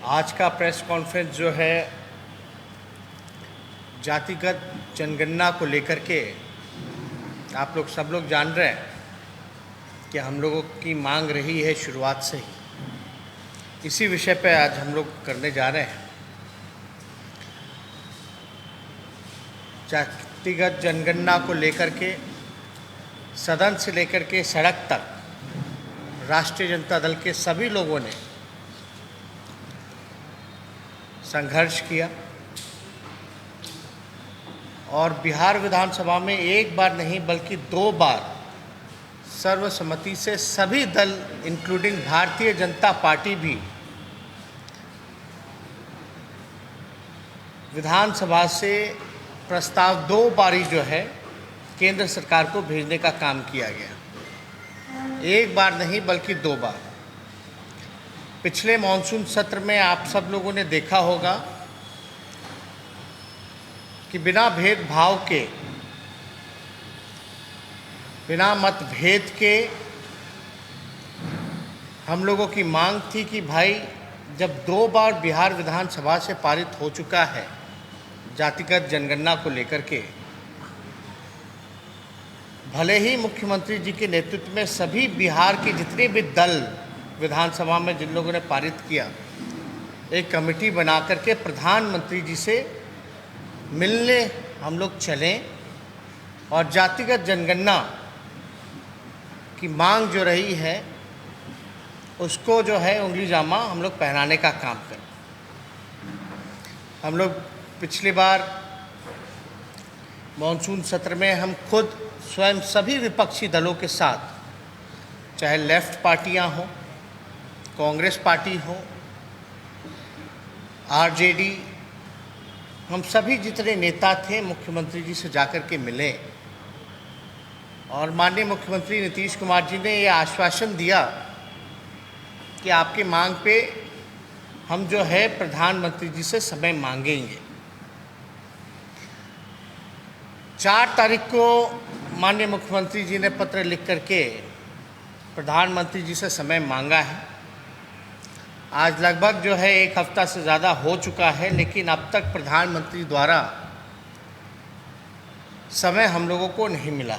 आज का press conference जो है जातिगत जनगणना को लेकर के आप लोग सब लोग जान रहे हैं कि हम लोगों की मांग रही है शुरुआत से ही। इसी विषय पे आज हम लोग करने जा रहे हैं। जातिगत जनगणना को लेकर के सदन से लेकर के सड़क तक राष्ट्रीय जनता दल के सभी लोगों ने संघर्ष किया और बिहार विधानसभा में एक बार नहीं बल्कि 2 बार सर्वसम्मति से सभी दल इंक्लूडिंग भारतीय जनता पार्टी भी विधानसभा से प्रस्ताव 2 बारी जो है केंद्र सरकार को भेजने का काम किया गया। एक बार नहीं बल्कि 2 बार। पिछले मॉनसून सत्र में आप सब लोगों ने देखा होगा कि बिना भेदभाव के, बिना मतभेद के हम लोगों की मांग थी कि भाई जब 2 बार बिहार विधानसभा से पारित हो चुका है जातिगत जनगणना को लेकर के, भले ही मुख्यमंत्री जी के नेतृत्व में सभी बिहार के जितने भी दल विधानसभा में जिन लोगों ने पारित किया, एक कमेटी बना करके प्रधानमंत्री जी से मिलने हम लोग चलें और जातिगत जनगणना की मांग जो रही है उसको जो है उंगली जामा हम लोग पहनाने का काम करें। हम लोग पिछली बार मॉनसून सत्र में हम खुद स्वयं सभी विपक्षी दलों के साथ, चाहे लेफ्ट पार्टियां हों, कांग्रेस पार्टी हो, आरजेडी, हम सभी जितने नेता थे मुख्यमंत्री जी से जाकर के मिले और माननीय मुख्यमंत्री नीतीश कुमार जी ने ये आश्वासन दिया कि आपके मांग पे हम जो है प्रधानमंत्री जी से समय मांगेंगे। 4 तारीख को माननीय मुख्यमंत्री जी ने पत्र लिख करके प्रधानमंत्री जी से समय मांगा है। आज लगभग जो है 1 हफ्ता से ज़्यादा हो चुका है, लेकिन अब तक प्रधानमंत्री द्वारा समय हम लोगों को नहीं मिला।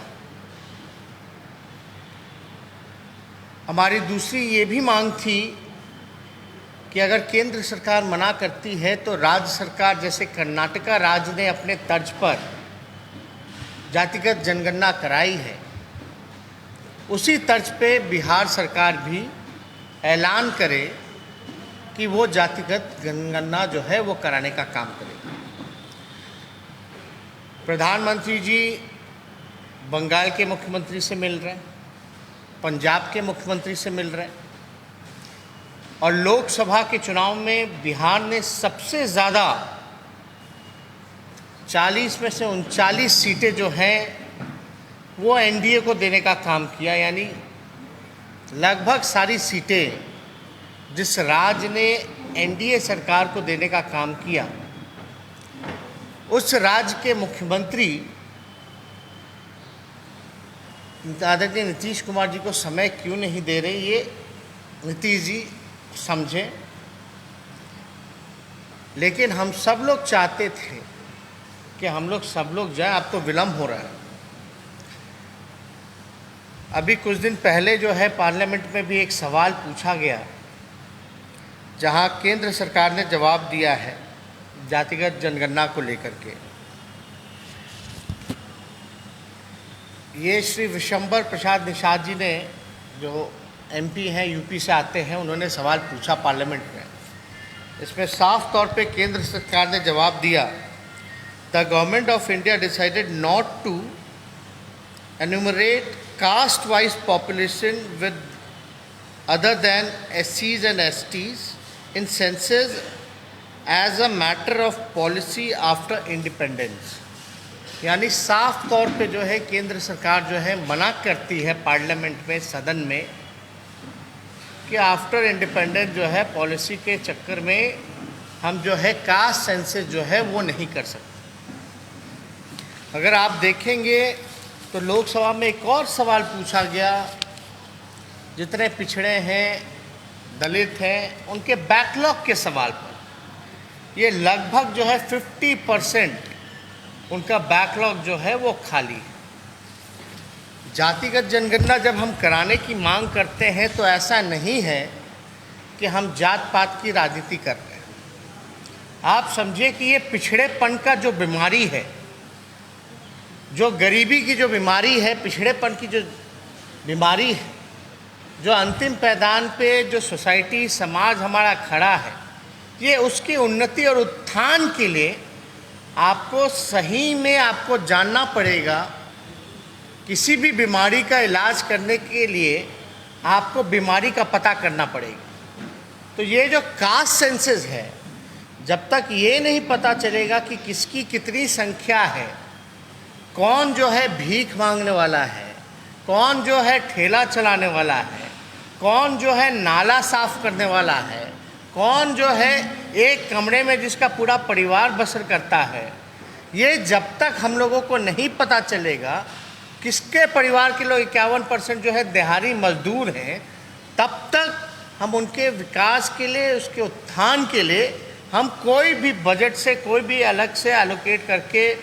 हमारी दूसरी ये भी मांग थी कि अगर केंद्र सरकार मना करती है तो राज्य सरकार, जैसे कर्नाटका राज्य ने अपने तर्ज पर जातिगत जनगणना कराई है, उसी तर्ज पे बिहार सरकार भी ऐलान करे कि वो जातिगत जनगणना जो है वो कराने का काम करेगा। प्रधानमंत्री जी बंगाल के मुख्यमंत्री से मिल रहे हैं, पंजाब के मुख्यमंत्री से मिल रहे हैं और लोकसभा के चुनाव में बिहार ने सबसे ज़्यादा 40 में से 39 सीटें जो हैं वो एनडीए को देने का काम किया। यानी लगभग सारी सीटें जिस राज्य ने एनडीए सरकार को देने का काम किया, उस राज्य के मुख्यमंत्री आदरणीय नीतीश कुमार जी को समय क्यों नहीं दे रहे, ये नीतीश जी समझें। लेकिन हम सब लोग चाहते थे कि हम लोग सब लोग जाएं। अब तो विलम्ब हो रहा है। अभी कुछ दिन पहले जो है पार्लियामेंट में भी एक सवाल पूछा गया, जहां केंद्र सरकार ने जवाब दिया है जातिगत जनगणना को लेकर के। ये श्री विशंबर प्रसाद निषाद जी ने, जो एमपी हैं, यूपी से आते हैं, उन्होंने सवाल पूछा पार्लियामेंट में। इसमें साफ तौर पे केंद्र सरकार ने जवाब दिया, the government of India decided not to enumerate caste wise population with other than SCs and STs in census as a matter of policy after independence। यानी साफ तौर पे जो है केंद्र सरकार जो है मना करती है पार्लियामेंट में, सदन में, कि आफ्टर इंडिपेंडेंस जो है पॉलिसी के चक्कर में हम जो है कास्ट सेंसस जो है वो नहीं कर सकते। अगर आप देखेंगे तो लोकसभा में एक और सवाल पूछा गया, जितने पिछड़े हैं दलित हैं, उनके बैकलॉग के सवाल पर ये लगभग जो है 50% उनका बैकलॉग जो है वो खाली है। जातिगत जनगणना जब हम कराने की मांग करते हैं तो ऐसा नहीं है कि हम जात पात की राजनीति कर रहे हैं। आप समझिए कि ये पिछड़ेपन का जो बीमारी है, जो गरीबी की जो बीमारी है, पिछड़ेपन की जो बीमारी है, जो अंतिम पैदान पे जो सोसाइटी समाज हमारा खड़ा है, ये उसकी उन्नति और उत्थान के लिए आपको सही में आपको जानना पड़ेगा। किसी भी बीमारी का इलाज करने के लिए आपको बीमारी का पता करना पड़ेगा। तो ये जो कास्ट सेंसस है, जब तक ये नहीं पता चलेगा कि किसकी कितनी संख्या है, कौन जो है भीख मांगने वाला है, कौन जो है ठेला चलाने वाला है, कौन जो है नाला साफ करने वाला है, कौन जो है एक कमरे में जिसका पूरा परिवार बसर करता है, ये जब तक हम लोगों को नहीं पता चलेगा किसके परिवार के लोग 51% जो है दिहाड़ी मजदूर हैं, तब तक हम उनके विकास के लिए, उसके उत्थान के लिए हम कोई भी बजट से कोई भी अलग से एलोकेट करके,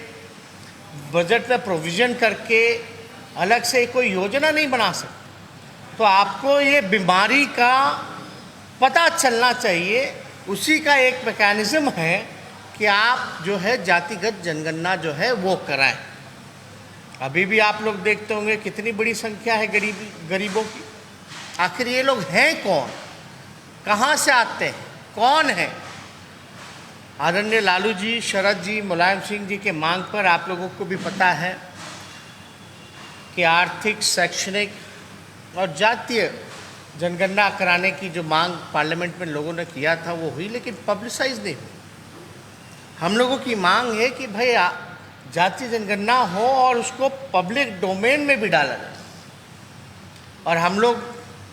बजट में प्रोविज़न करके अलग से कोई योजना नहीं बना सकते। तो आपको ये बीमारी का पता चलना चाहिए। उसी का एक मैकेनिज़्म है कि आप जो है जातिगत जनगणना जो है वो कराएं। अभी भी आप लोग देखते होंगे कितनी बड़ी संख्या है गरीबों की। आखिर ये लोग हैं कौन, कहाँ से आते हैं, कौन है? आदरणीय लालू जी, शरद जी, मुलायम सिंह जी के मांग पर आप लोगों को भी पता है कि आर्थिक, शैक्षणिक और जातीय जनगणना कराने की जो मांग पार्लियामेंट में लोगों ने किया था वो हुई, लेकिन पब्लिसाइज नहीं हुई। हम लोगों की मांग है कि भाई जातीय जनगणना हो और उसको पब्लिक डोमेन में भी डाला जाए। और हम लोग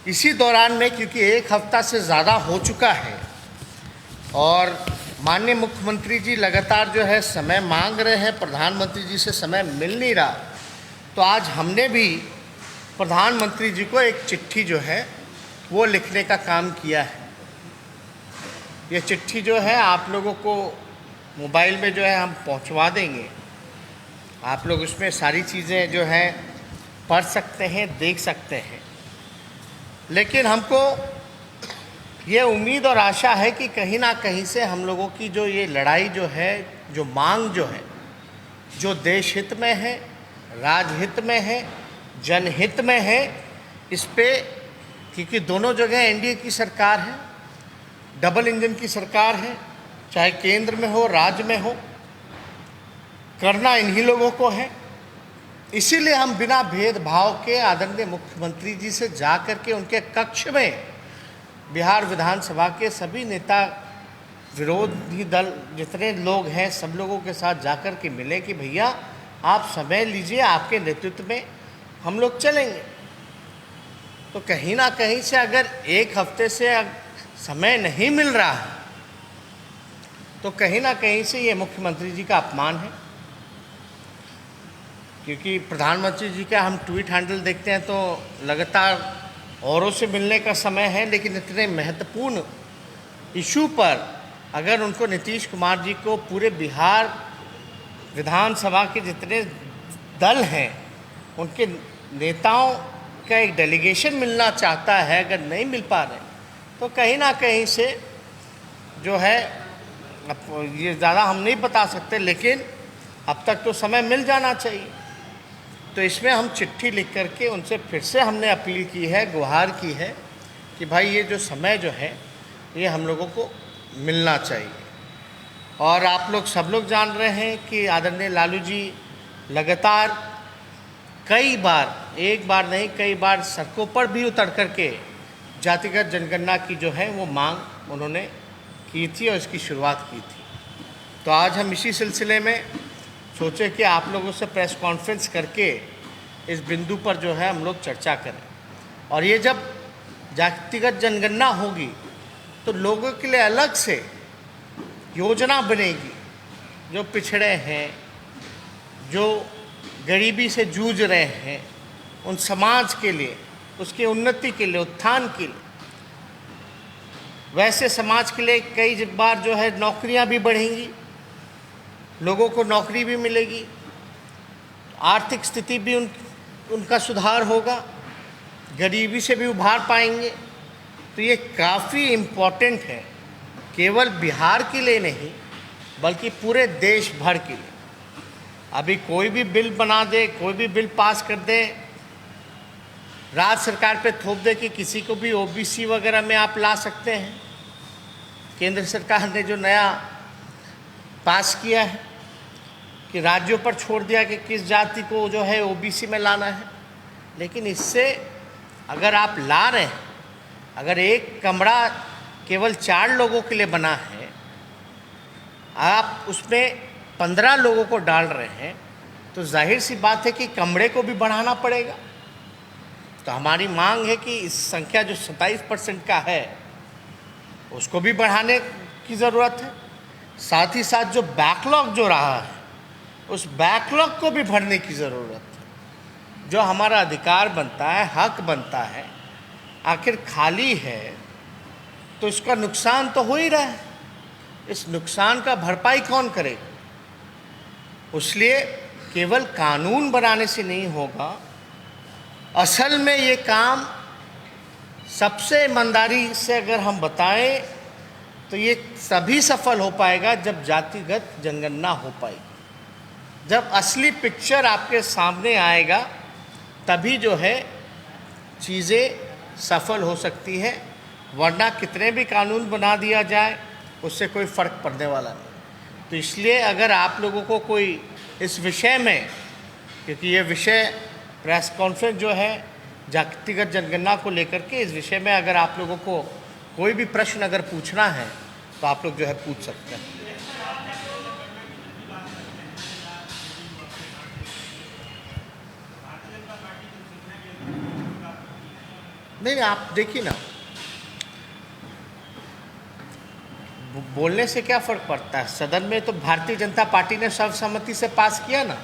इसी दौरान में, क्योंकि एक हफ्ता से ज़्यादा हो चुका है और माननीय मुख्यमंत्री जी लगातार जो है समय मांग रहे हैं, प्रधानमंत्री जी से समय मिल नहीं रहा, तो आज हमने भी प्रधानमंत्री जी को एक चिट्ठी जो है वो लिखने का काम किया है। ये चिट्ठी जो है आप लोगों को मोबाइल में जो है हम पहुंचवा देंगे। आप लोग उसमें सारी चीज़ें जो हैं पढ़ सकते हैं, देख सकते हैं। लेकिन हमको ये उम्मीद और आशा है कि कहीं ना कहीं से हम लोगों की जो ये लड़ाई जो है, जो मांग जो है, जो देश हित में है, राजहित में है, जनहित में है, इस पे, क्योंकि दोनों जगह एनडीए की सरकार है, डबल इंजन की सरकार है, चाहे केंद्र में हो, राज्य में हो, करना इन्हीं लोगों को है। इसीलिए हम बिना भेदभाव के आदरणीय मुख्यमंत्री जी से जा कर के उनके कक्ष में बिहार विधानसभा के सभी नेता, विरोधी दल जितने लोग हैं, सब लोगों के साथ जाकर के मिले कि भैया आप समय लीजिए, आपके नेतृत्व में हम लोग चलेंगे। तो कहीं ना कहीं से अगर एक हफ्ते से समय नहीं मिल रहा है तो कहीं ना कहीं से ये मुख्यमंत्री जी का अपमान है। क्योंकि प्रधानमंत्री जी का हम ट्वीट हैंडल देखते हैं तो लगातार औरों से मिलने का समय है, लेकिन इतने महत्वपूर्ण इशू पर अगर उनको नीतीश कुमार जी को पूरे बिहार विधानसभा के जितने दल हैं उनके नेताओं का एक डेलीगेशन मिलना चाहता है, अगर नहीं मिल पा रहे तो कहीं ना कहीं से जो है, अब ये ज़्यादा हम नहीं बता सकते, लेकिन अब तक तो समय मिल जाना चाहिए। तो इसमें हम चिट्ठी लिख करके उनसे फिर से हमने अपील की है, गुहार की है कि भाई ये जो समय जो है ये हम लोगों को मिलना चाहिए। और आप लोग सब लोग जान रहे हैं कि आदरणीय लालू जी लगातार कई बार, एक बार नहीं कई बार सड़कों पर भी उतर करके जातिगत जनगणना की जो है वो मांग उन्होंने की थी और इसकी शुरुआत की थी। तो आज हम इसी सिलसिले में सोचे कि आप लोगों से प्रेस कॉन्फ्रेंस करके इस बिंदु पर जो है हम लोग चर्चा करें। और ये जब जातिगत जनगणना होगी तो लोगों के लिए अलग से योजना बनेगी, जो पिछड़े हैं, जो गरीबी से जूझ रहे हैं, उन समाज के लिए, उसकी उन्नति के लिए, उत्थान के लिए। वैसे समाज के लिए कई बार जो है नौकरियां भी बढ़ेंगी, लोगों को नौकरी भी मिलेगी, आर्थिक स्थिति भी उनका सुधार होगा, गरीबी से भी उभार पाएंगे। तो ये काफ़ी इम्पोर्टेंट है, केवल बिहार के लिए नहीं बल्कि पूरे देश भर के लिए। अभी कोई भी बिल बना दे, कोई भी बिल पास कर दे, राज्य सरकार पे थोप दे कि किसी को भी ओबीसी वगैरह में आप ला सकते हैं। केंद्र सरकार ने जो नया पास किया है कि राज्यों पर छोड़ दिया कि किस जाति को जो है ओबीसी में लाना है, लेकिन इससे अगर आप ला रहे हैं, अगर एक कमरा केवल 4 लोगों के लिए बना है, आप उसमें 15 लोगों को डाल रहे हैं, तो जाहिर सी बात है कि कमरे को भी बढ़ाना पड़ेगा। तो हमारी मांग है कि इस संख्या जो 27% का है उसको भी बढ़ाने की ज़रूरत है। साथ ही साथ जो बैकलॉग जो रहा है उस बैकलॉग को भी भरने की ज़रूरत है। जो हमारा अधिकार बनता है, हक बनता है, आखिर खाली है तो इसका नुकसान तो हो ही रहा है। इस नुकसान का भरपाई कौन करेगा? इसलिए केवल कानून बनाने से नहीं होगा, असल में ये काम सबसे ईमानदारी से अगर हम बताएं तो ये तभी सफल हो पाएगा जब जातिगत जनगणना हो पाएगी। जब असली पिक्चर आपके सामने आएगा तभी जो है चीज़ें सफल हो सकती है, वरना कितने भी कानून बना दिया जाए उससे कोई फ़र्क पड़ने वाला नहीं। तो इसलिए अगर आप लोगों को कोई इस विषय में, क्योंकि ये विषय प्रेस कॉन्फ्रेंस जो है जातिगत जनगणना को लेकर के, इस विषय में अगर आप लोगों को कोई भी प्रश्न अगर पूछना है तो आप लोग जो है पूछ सकते हैं। नहीं, आप देखिए ना, बोलने से क्या फ़र्क पड़ता है। सदन में तो भारतीय जनता पार्टी ने सर्वसम्मति से पास किया ना,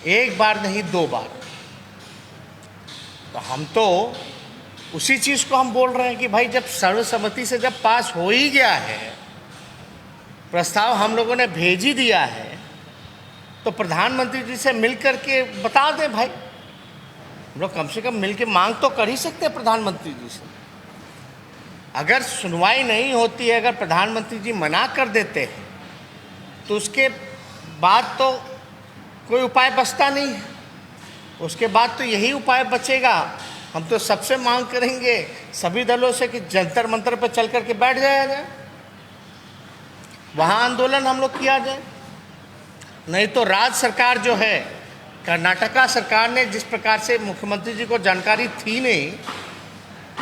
एक बार नहीं 2 बार। तो हम तो उसी चीज़ को हम बोल रहे हैं कि भाई जब सर्वसम्मति से जब पास हो ही गया है, प्रस्ताव हम लोगों ने भेज ही दिया है, तो प्रधानमंत्री जी से मिल कर के बता दें भाई। हम लोग कम से कम मिल के मांग तो कर ही सकते हैं प्रधानमंत्री जी से। अगर सुनवाई नहीं होती है, अगर प्रधानमंत्री जी मना कर देते हैं, तो उसके बाद तो कोई उपाय बचता नहीं है। उसके बाद तो यही उपाय बचेगा, हम तो सबसे मांग करेंगे सभी दलों से कि जंतर मंतर पर चल कर के बैठ जाया जाए, वहाँ आंदोलन हम लोग किया जाए। नहीं तो राज्य सरकार जो है, कर्नाटका सरकार ने जिस प्रकार से मुख्यमंत्री जी को जानकारी थी नहीं,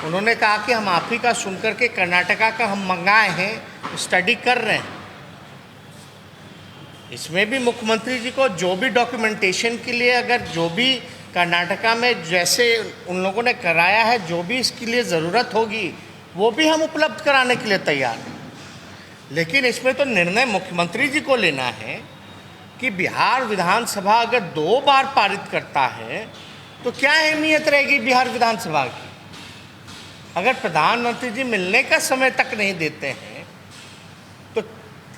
उन्होंने कहा कि हम आप ही का सुन कर के कर्नाटका का हम मंगाए हैं, स्टडी कर रहे हैं। इसमें भी मुख्यमंत्री जी को जो भी डॉक्यूमेंटेशन के लिए, अगर जो भी कर्नाटका में जैसे उन लोगों ने कराया है, जो भी इसके लिए ज़रूरत होगी वो भी हम उपलब्ध कराने के लिए तैयार हैं। लेकिन इसमें तो निर्णय मुख्यमंत्री जी को लेना है कि बिहार विधानसभा अगर 2 बार पारित करता है तो क्या अहमियत रहेगी बिहार विधानसभा की। अगर प्रधानमंत्री जी मिलने का समय तक नहीं देते हैं तो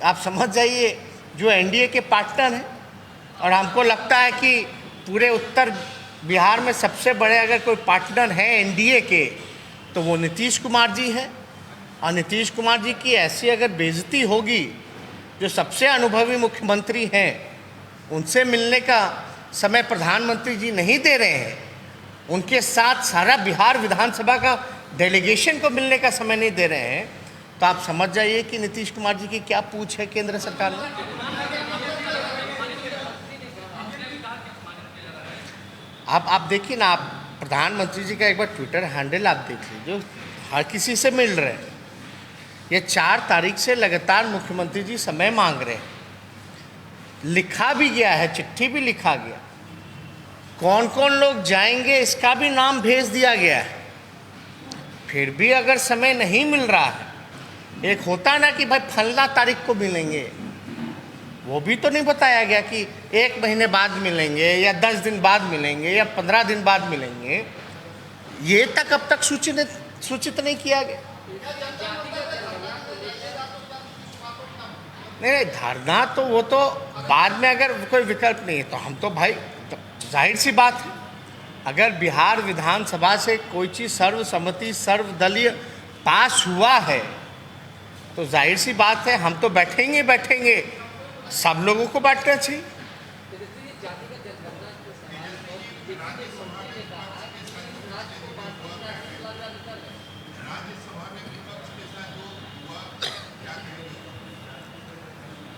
आप समझ जाइए, जो एनडीए के पार्टनर हैं, और हमको लगता है कि पूरे उत्तर बिहार में सबसे बड़े अगर कोई पार्टनर हैं एनडीए के तो वो नीतीश कुमार जी हैं। और नीतीश कुमार जी की ऐसी अगर बेइज्जती होगी, जो सबसे अनुभवी मुख्यमंत्री हैं, उनसे मिलने का समय प्रधानमंत्री जी नहीं दे रहे हैं, उनके साथ सारा बिहार विधानसभा का डेलीगेशन को मिलने का समय नहीं दे रहे हैं, तो आप समझ जाइए कि नीतीश कुमार जी की क्या पूछ है केंद्र सरकार में। आप देखिए ना, आप प्रधानमंत्री जी का एक बार ट्विटर हैंडल आप देख लीजिए, हर किसी से मिल रहे हैं। ये 4 तारीख से लगातार मुख्यमंत्री जी समय मांग रहे हैं, लिखा भी गया है, चिट्ठी भी लिखा गया, कौन कौन लोग जाएंगे इसका भी नाम भेज दिया गया है। फिर भी अगर समय नहीं मिल रहा है, एक होता ना कि भाई फलना तारीख को मिलेंगे, वो भी तो नहीं बताया गया कि 1 महीने बाद मिलेंगे या 10 दिन बाद मिलेंगे या 15 दिन बाद मिलेंगे, ये तक अब तक सूचित नहीं किया गया। नहीं, धरना तो वो तो बाद में, अगर कोई विकल्प नहीं है तो हम तो भाई, तो जाहिर सी बात है, अगर बिहार विधानसभा से कोई चीज़ सर्वसम्मति सर्वदलीय पास हुआ है तो जाहिर सी बात है हम तो बैठेंगे, सब लोगों को बैठना चाहिए।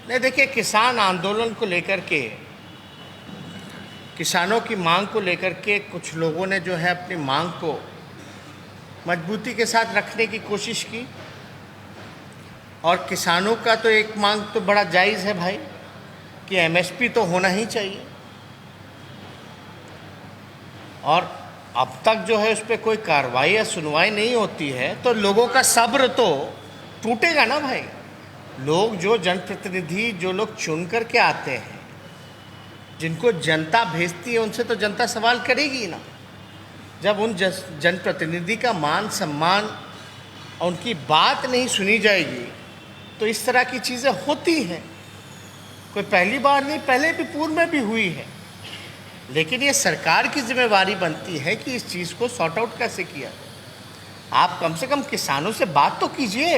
नहीं, देखिए, किसान आंदोलन को लेकर के, किसानों की मांग को लेकर के कुछ लोगों ने जो है अपनी मांग को मजबूती के साथ रखने की कोशिश की, और किसानों का तो एक मांग तो बड़ा जायज़ है भाई कि एमएसपी तो होना ही चाहिए, और अब तक जो है उस पर कोई कार्रवाई या सुनवाई नहीं होती है तो लोगों का सब्र तो टूटेगा ना भाई। लोग, जो जनप्रतिनिधि, जो लोग चुन कर के आते हैं, जिनको जनता भेजती है, उनसे तो जनता सवाल करेगी ना। जब उन जनप्रतिनिधि का मान सम्मान और उनकी बात नहीं सुनी जाएगी तो इस तरह की चीज़ें होती हैं। कोई पहली बार नहीं, पहले भी पूर्व में भी हुई है, लेकिन ये सरकार की जिम्मेवारी बनती है कि इस चीज़ को सॉर्ट आउट कैसे किया जाए। आप कम से कम किसानों से बात तो कीजिए,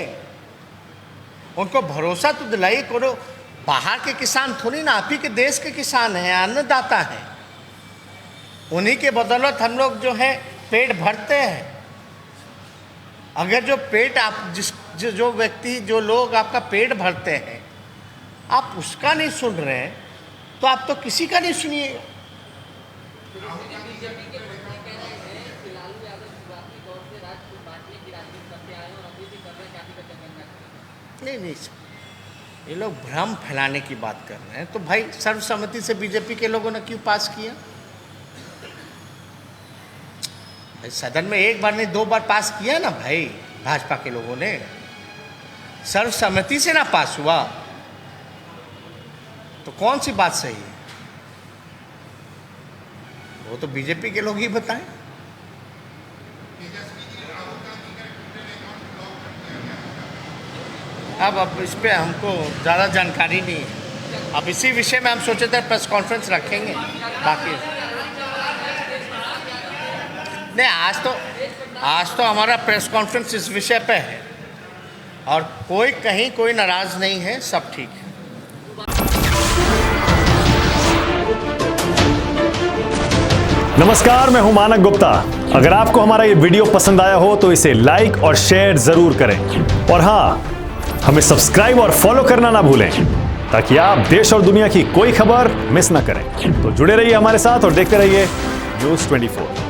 उनको भरोसा तो दिलाइए। कोनो बाहर के किसान थोड़ी ना, आप ही के देश के किसान हैं, अन्नदाता हैं, उन्हीं के बदौलत हम लोग जो है पेट भरते हैं। अगर जो पेट आप जो व्यक्ति, जो लोग आपका पेट भरते हैं, आप उसका नहीं सुन रहे हैं तो आप तो किसी का नहीं सुनिएगा। नहीं, ये लोग भ्रम फैलाने की बात कर रहे हैं। तो भाई, सर्वसम्मति से बीजेपी के लोगों ने क्यों पास किया? भाई, सदन में एक बार नहीं 2 बार पास किया ना भाई, भाजपा के लोगों ने। सर्वसम्मति से ना पास हुआ तो कौन सी बात सही है? वो तो बीजेपी के लोग ही बताएं। अब इस पे हमको ज़्यादा जानकारी नहीं है। अब इसी विषय में हम सोचे थे प्रेस कॉन्फ्रेंस रखेंगे। बाकी नहीं, आज तो हमारा प्रेस कॉन्फ्रेंस इस विषय पे है, और कोई नाराज़ नहीं है, सब ठीक है। नमस्कार, मैं हूं मानक गुप्ता। अगर आपको हमारा ये वीडियो पसंद आया हो तो इसे लाइक और शेयर जरूर करें, और हाँ, हमें सब्सक्राइब और फॉलो करना ना भूलें ताकि आप देश और दुनिया की कोई खबर मिस ना करें। तो जुड़े रहिए हमारे साथ और देखते रहिए न्यूज़ 24।